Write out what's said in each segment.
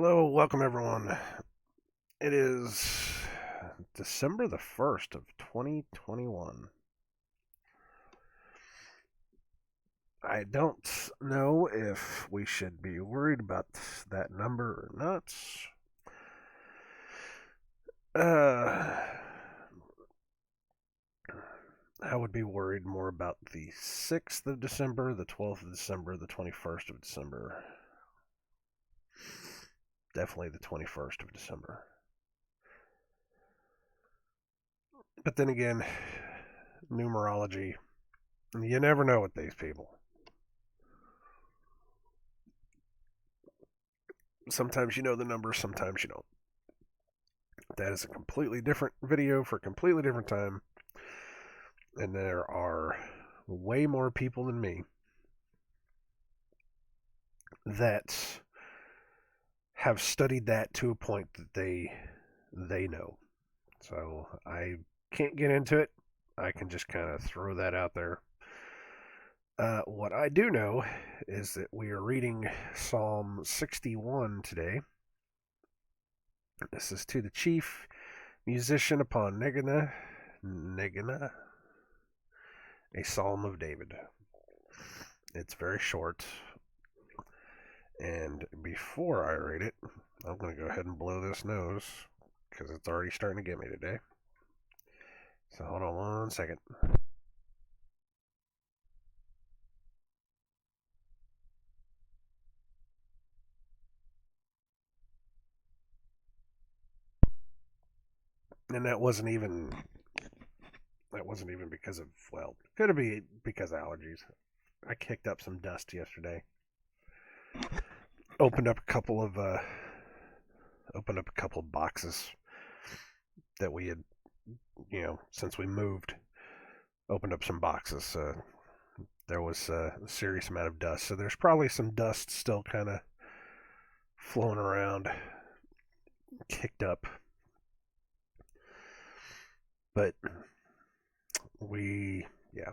Hello, welcome everyone. It is December the 1st of 2021. I don't know if we should be worried about that number or not. Uh, I would be worried more about the 6th of December, the 12th of December, the 21st of December. Definitely the 21st of December. But then again, numerology, you never know with these people. Sometimes you know the numbers, sometimes you don't. That is a completely different video for a completely different time. And there are way more people than me that have studied that to a point that they know. So I can't get into it. I can just kind of throw that out there. What I do know is that we are reading Psalm 61 today. This is to the chief musician upon Negana, a psalm of David. It's very short. And before I read it, I'm going to go ahead and blow this nose because it's already starting to get me today. So hold on one second. And that wasn't even because of, well, could be because of allergies. I kicked up some dust yesterday. Opened up a couple of boxes that we had, since we moved. Opened up some boxes. There was a serious amount of dust, so there's probably some dust still kind of flown around, kicked up. But yeah.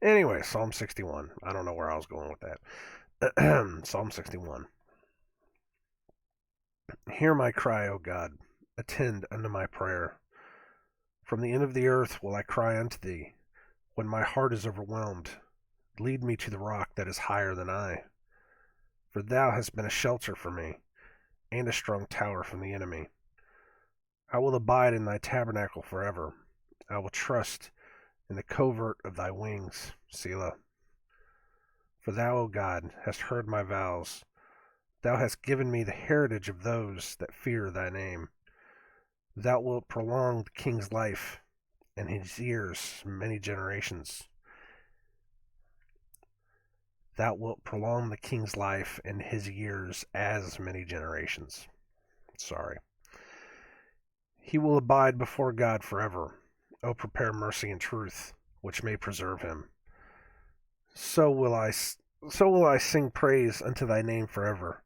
Anyway, Psalm 61. I don't know where I was going with that. Psalm 61. Hear my cry, O God. Attend unto my prayer. From the end of the earth will I cry unto thee. When my heart is overwhelmed, lead me to the rock that is higher than I. For thou hast been a shelter for me, and a strong tower from the enemy. I will abide in thy tabernacle forever. I will trust in the covert of thy wings, Selah. For thou, O God, hast heard my vows. Thou hast given me the heritage of those that fear thy name. Thou wilt prolong the king's life and his years many generations. Thou wilt prolong the king's life and his years as many generations. Sorry. He will abide before God forever. O prepare mercy and truth, which may preserve him. So will I sing praise unto thy name forever,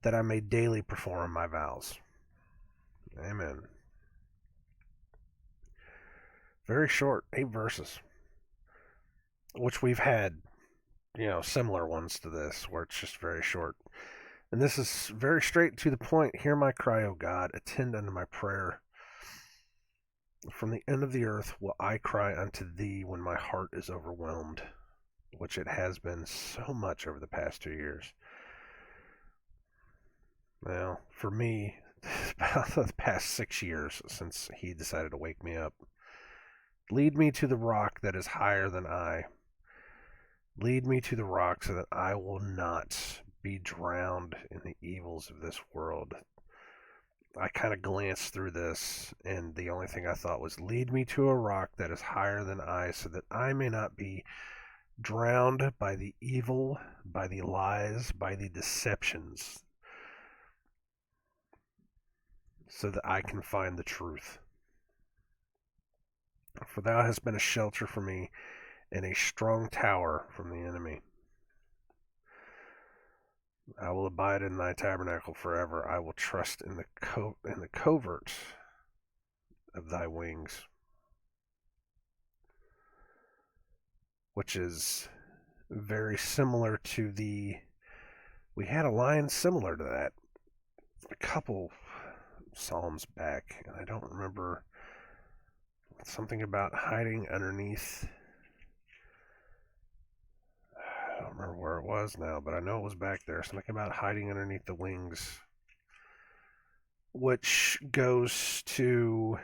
that I may daily perform my vows. Amen. Very short, 8 verses, which we've had, similar ones to this, where it's just very short. And this is very straight to the point. Hear my cry, O God, attend unto my prayer. From the end of the earth will I cry unto thee when my heart is overwhelmed, which it has been so much over the past 2 years. Well, for me, it's about the past 6 years since he decided to wake me up. Lead me to the rock that is higher than I. Lead me to the rock so that I will not be drowned in the evils of this world. I kind of glanced through this, and the only thing I thought was, lead me to a rock that is higher than I, so that I may not be drowned by the evil, by the lies, by the deceptions, so that I can find the truth. For thou hast been a shelter for me, and a strong tower from the enemy. I will abide in thy tabernacle forever. I will trust in the covert of thy wings. Which is very similar to we had a line similar to that a couple Psalms back, and I don't remember something about hiding underneath. I don't remember where it was now, but I know it was back there. Something about hiding underneath the wings, which goes to,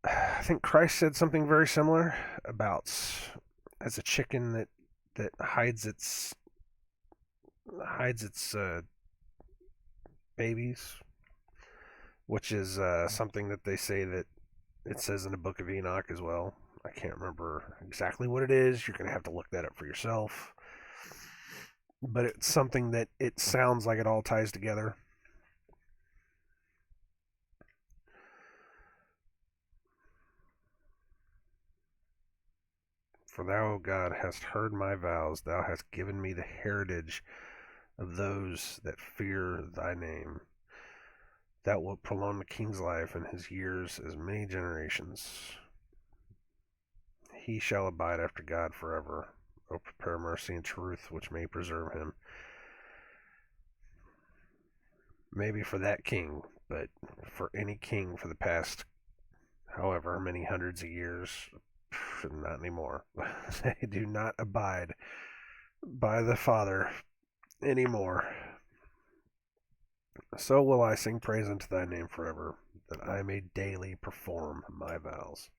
I think Christ said something very similar about as a chicken that hides its babies, which is something that they say that it says in the Book of Enoch as well. I can't remember exactly what it is. You're going to have to look that up for yourself. But it's something that it sounds like it all ties together. For thou, O God, hast heard my vows. Thou hast given me the heritage of those that fear thy name. Thou wilt prolong the king's life and his years as many generations. He shall abide after God forever. O prepare mercy and truth, which may preserve him. Maybe for that king, but for any king for the past however many hundreds of years, not anymore. They do not abide by the Father anymore. So will I sing praise unto thy name forever, that I may daily perform my vows.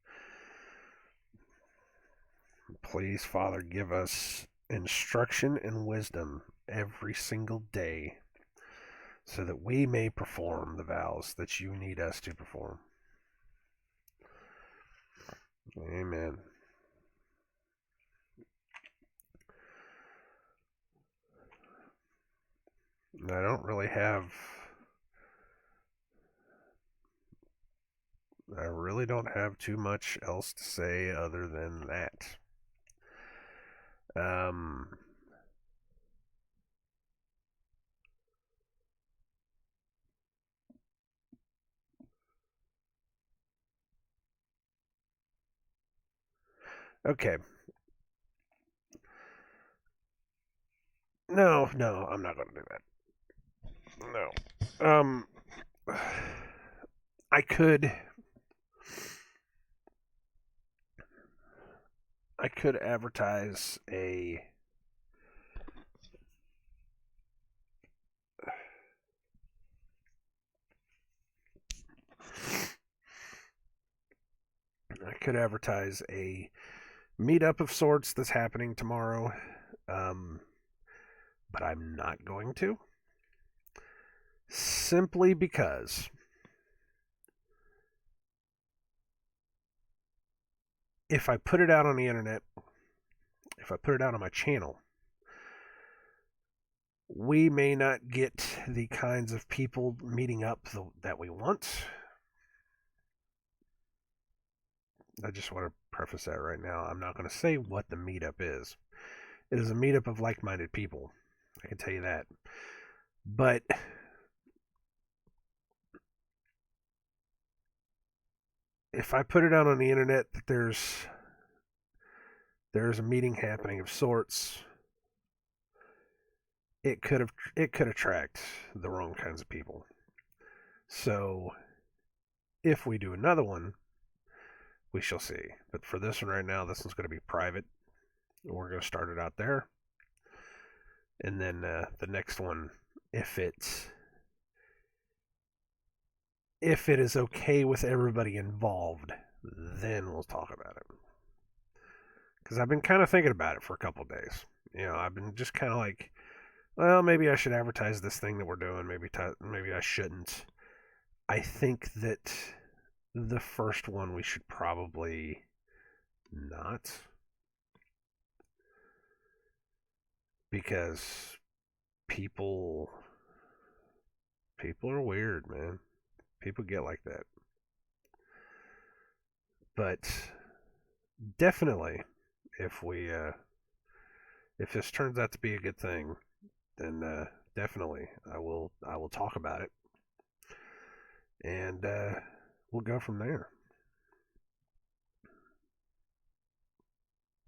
Please, Father, give us instruction and wisdom every single day so that we may perform the vows that you need us to perform. Amen. I don't really have. I really don't have too much else to say other than that. Um, okay. No, I'm not going to do that. No. I could. I could advertise a. I could advertise a meetup of sorts that's happening tomorrow, but I'm not going to. Simply because if I put it out on the internet, if I put it out on my channel, we may not get the kinds of people meeting up that we want. I just want to preface that right now. I'm not going to say what the meetup is. It is a meetup of like minded people. I can tell you that. But if I put it out on the internet that there's a meeting happening of sorts, it could attract the wrong kinds of people. So if we do another one, we shall see. But for this one right now, this one's going to be private. We're going to start it out there, and then the next one, if it is okay with everybody involved, then we'll talk about it. Because I've been kind of thinking about it for a couple of days. I've been just kind of like, well, maybe I should advertise this thing that we're doing. Maybe I shouldn't. I think that the first one we should probably not, because people are weird, man. People get like that. But definitely, if this turns out to be a good thing, then definitely I will talk about it, and we'll go from there.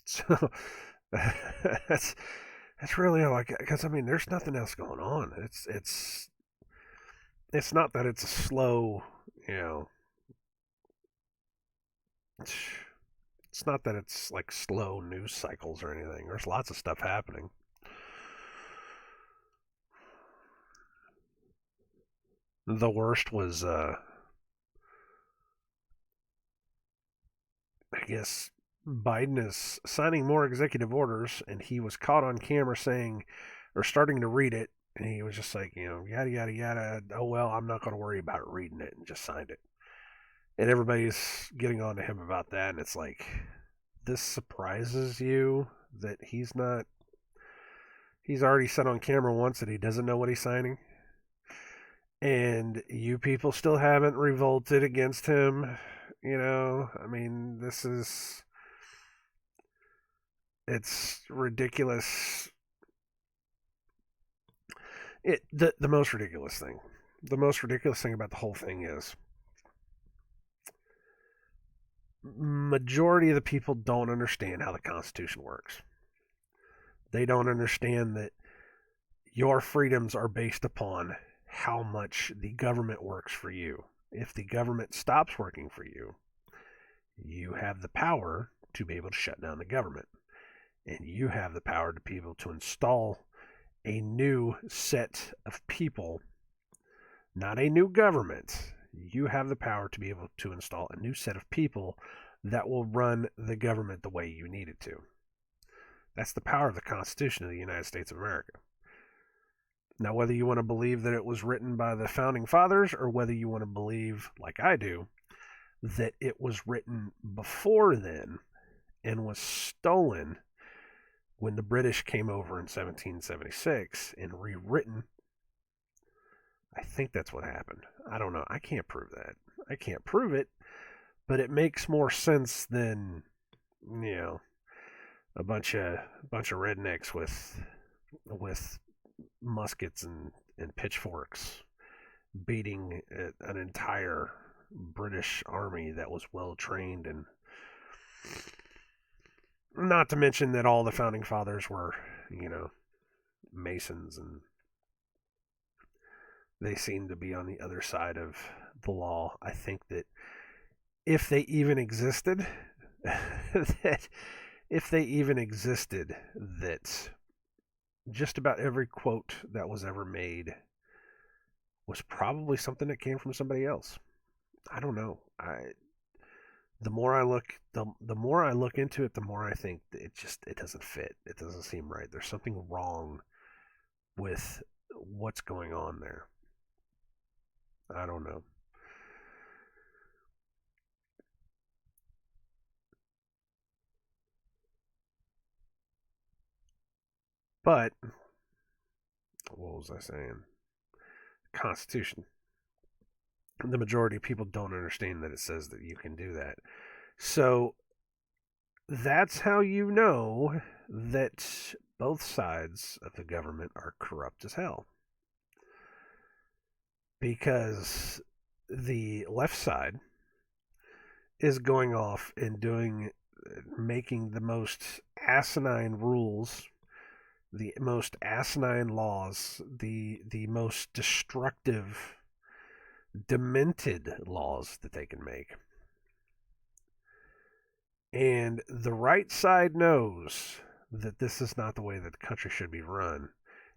So that's It's really like, because I mean, there's nothing else going on. It's not that it's a slow, you know, it's not that it's like slow news cycles or anything. There's lots of stuff happening. The worst was, I guess, Biden is signing more executive orders, and he was caught on camera saying, or starting to read it, and he was just like, yada, yada, yada. Oh, well, I'm not going to worry about reading it, and just signed it. And everybody's getting on to him about that, and it's like, this surprises you that he's already said on camera once that he doesn't know what he's signing, and you people still haven't revolted against him. I mean, it's ridiculous. The most ridiculous thing, about the whole thing is majority of the people don't understand how the Constitution works. They don't understand that your freedoms are based upon how much the government works for you. If the government stops working for you, you have the power to be able to shut down the government. And you have the power to be able to install a new set of people, not a new government. You have the power to be able to install a new set of people that will run the government the way you need it to. That's the power of the Constitution of the United States of America. Now, whether you want to believe that it was written by the founding fathers or whether you want to believe, like I do, that it was written before then and was stolen when the British came over in 1776 and rewritten, I think that's what happened. I don't know. I can't prove that. I can't prove it, but it makes more sense than, a bunch of rednecks with muskets and pitchforks beating an entire British army that was well trained, and not to mention that all the founding fathers were, Masons, and they seem to be on the other side of the law. I think that if they even existed, that just about every quote that was ever made was probably something that came from somebody else. I don't know. The more I look into it, the more I think it doesn't fit. It doesn't seem right. There's something wrong with what's going on there. I don't know. But what was I saying? Constitution. The majority of people don't understand that it says that you can do that. So that's how you know that both sides of the government are corrupt as hell. Because the left side is going off and making the most asinine rules, the most asinine laws, the most destructive, demented laws that they can make. And the right side knows that this is not the way that the country should be run,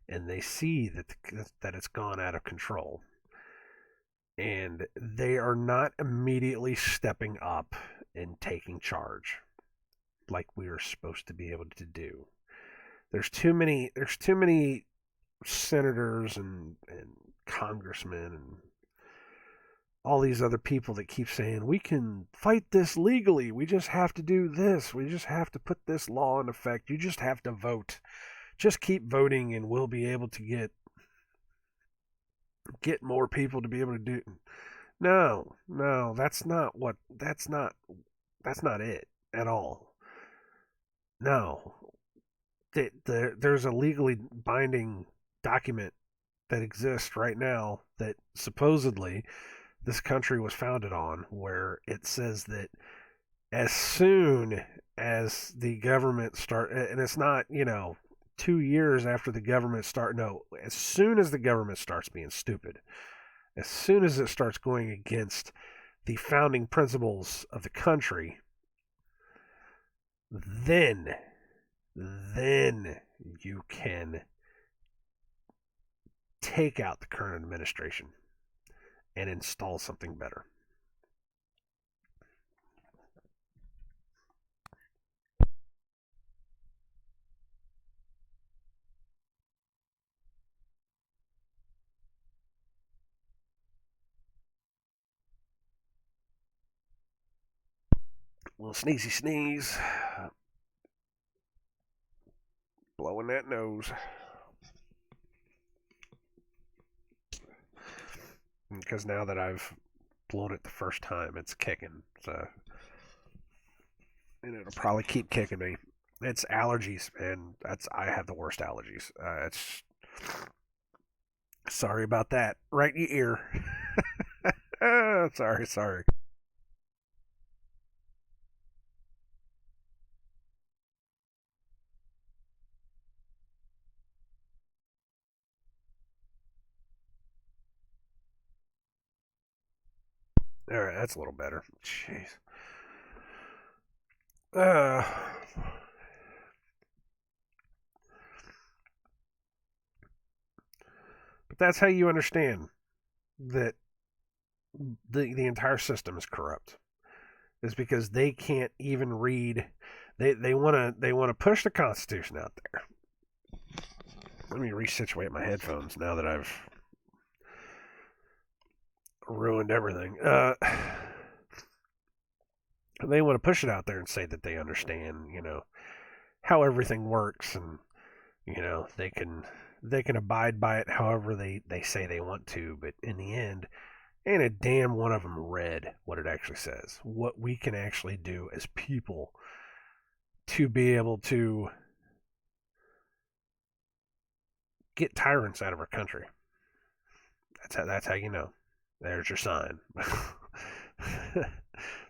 and they see that it's gone out of control. And they are not immediately stepping up and taking charge like we are supposed to be able to do. There's too many senators and congressmen and all these other people that keep saying we can fight this legally. We just have to do this. We just have to put this law in effect. You just have to vote. Just keep voting and we'll be able to get more people to be able to do. No, that's not it at all. No. There's a legally binding document that exists right now that supposedly this country was founded on, where it says that as soon as the government and it's not, 2 years after the government as soon as the government starts being stupid, as soon as it starts going against the founding principles of the country, then you can take out the current administration and install something better. A little sneezy sneeze. Blowing that nose. Because now that I've blown it the first time, it's kicking. So, and it'll probably keep kicking me. It's allergies, and I have the worst allergies. It's sorry about that. Right in your ear. Sorry. All right, that's a little better. Jeez. Uh, but that's how you understand that the entire system is corrupt. Is because they can't even read. They wanna push the Constitution out there. Let me resituate my headphones now that I've ruined everything. They want to push it out there and say that they understand, how everything works, and they can abide by it however they say they want to. But in the end, ain't a damn one of them read what it actually says. What we can actually do as people to be able to get tyrants out of our country. That's how you know. There's your sign.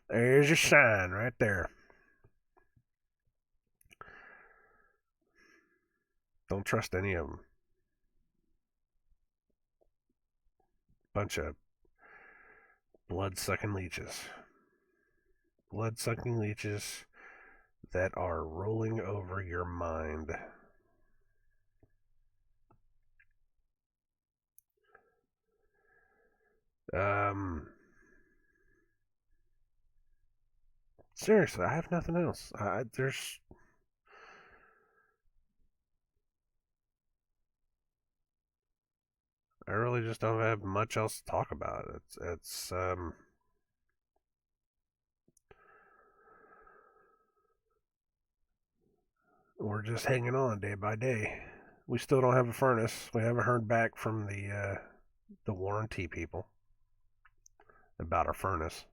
There's your sign right there. Don't trust any of them. Bunch of blood-sucking leeches. Blood-sucking leeches that are rolling over your mind. Seriously, I have nothing else. I really just don't have much else to talk about. We're just hanging on day by day. We still don't have a furnace. We haven't heard back from the warranty people about our furnace.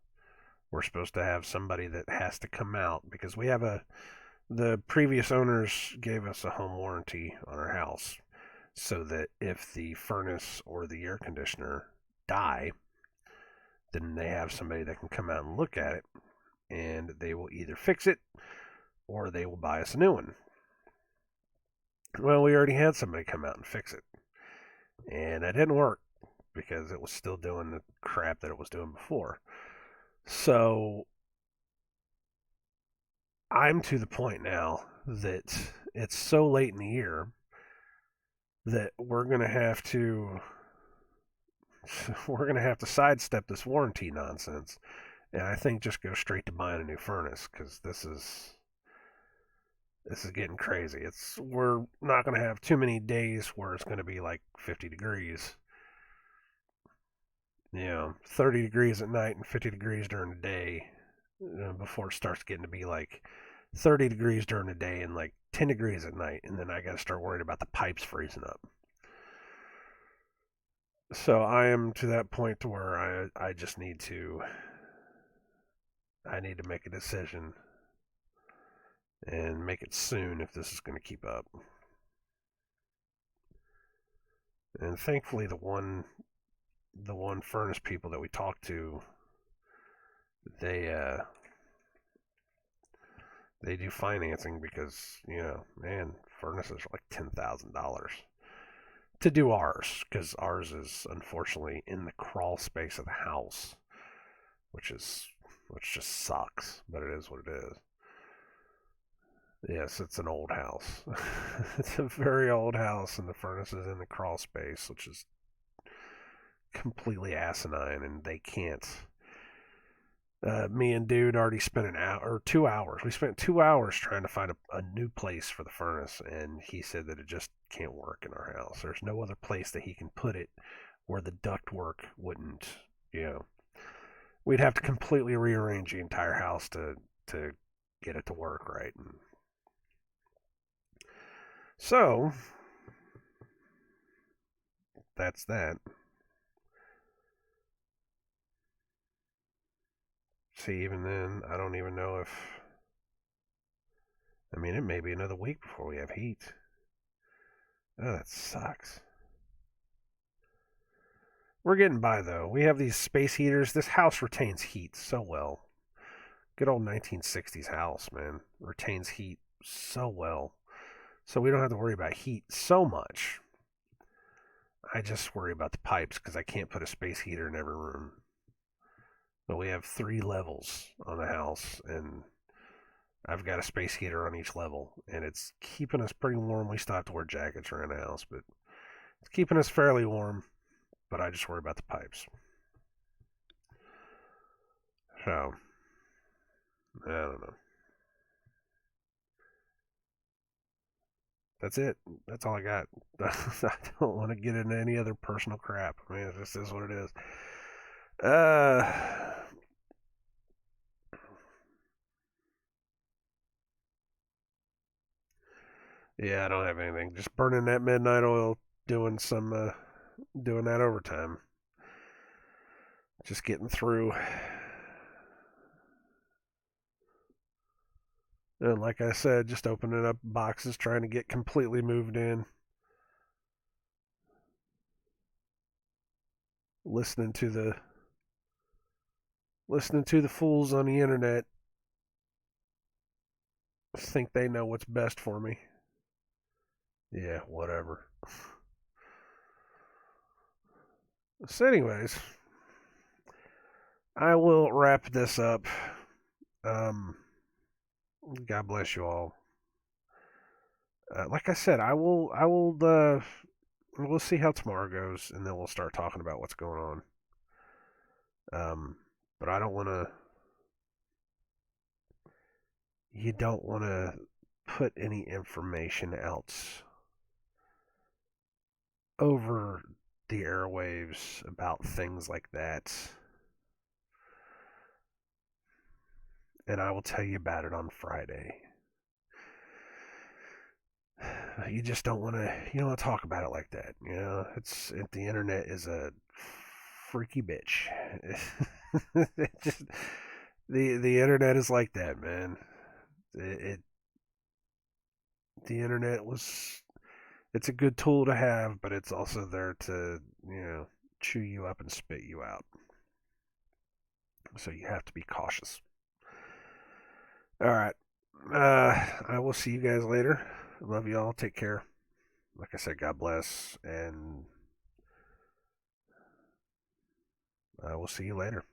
We're supposed to have somebody that has to come out because the previous owners gave us a home warranty on our house so that if the furnace or the air conditioner die, then they have somebody that can come out and look at it, and they will either fix it or they will buy us a new one. Well, we already had somebody come out and fix it, and that didn't work because it was still doing the crap that it was doing before. So I'm to the point now that it's so late in the year that we're gonna have to sidestep this warranty nonsense, and I think just go straight to buying a new furnace because this is getting crazy. We're not gonna have too many days where it's gonna be like 50 degrees. 30 degrees at night and 50 degrees during the day before it starts getting to be like 30 degrees during the day and like 10 degrees at night, and then I got to start worrying about the pipes freezing up. So I am to that point to where I just need to make a decision and make it soon if this is going to keep up. And thankfully the one furnace people that we talked to, they do financing because, man, furnaces are like $10,000 to do ours, because ours is unfortunately in the crawl space of the house, which just sucks, but it is what it is. Yes, it's an old house. It's a very old house, and the furnace is in the crawl space, which is completely asinine, and they can't. Me and dude already spent an hour or 2 hours. We spent 2 hours trying to find a new place for the furnace, and he said that it just can't work in our house. There's no other place that he can put it where the ductwork wouldn't, you know, we'd have to completely rearrange the entire house to get it to work right. And so that's that. See, even then, I don't even know if. I mean, it may be another week before we have heat. Oh, that sucks. We're getting by though. We have these space heaters. This house retains heat so well. Good old 1960s house, man. Retains heat so well. So we don't have to worry about heat so much. I just worry about the pipes because I can't put a space heater in every room. But we have 3 levels on the house, and I've got a space heater on each level, and it's keeping us pretty warm. We still have to wear jackets around the house, but it's keeping us fairly warm. But I just worry about the pipes. So, I don't know. That's it. That's all I got. I don't want to get into any other personal crap. I mean, this is what it is. Uh, yeah, I don't have anything. Just burning that midnight oil, doing doing that overtime. Just getting through. And like I said, just opening up boxes, trying to get completely moved in. Listening to the fools on the internet think they know what's best for me. Yeah, whatever. So, anyways, I will wrap this up. Um, God bless you all. Like I said, I will. We'll see how tomorrow goes, and then we'll start talking about what's going on. But I don't want to. You don't want to put any information out over the airwaves about things like that. And I will tell you about it on Friday. You just don't want to. You don't want to talk about it like that. You know, the internet is a freaky bitch. Just, the internet is like that, man. It the internet was it's a good tool to have, but it's also there to chew you up and spit you out. So you have to be cautious. All right. I will see you guys later. Love you all. Take care. Like I said, God bless, and I will see you later.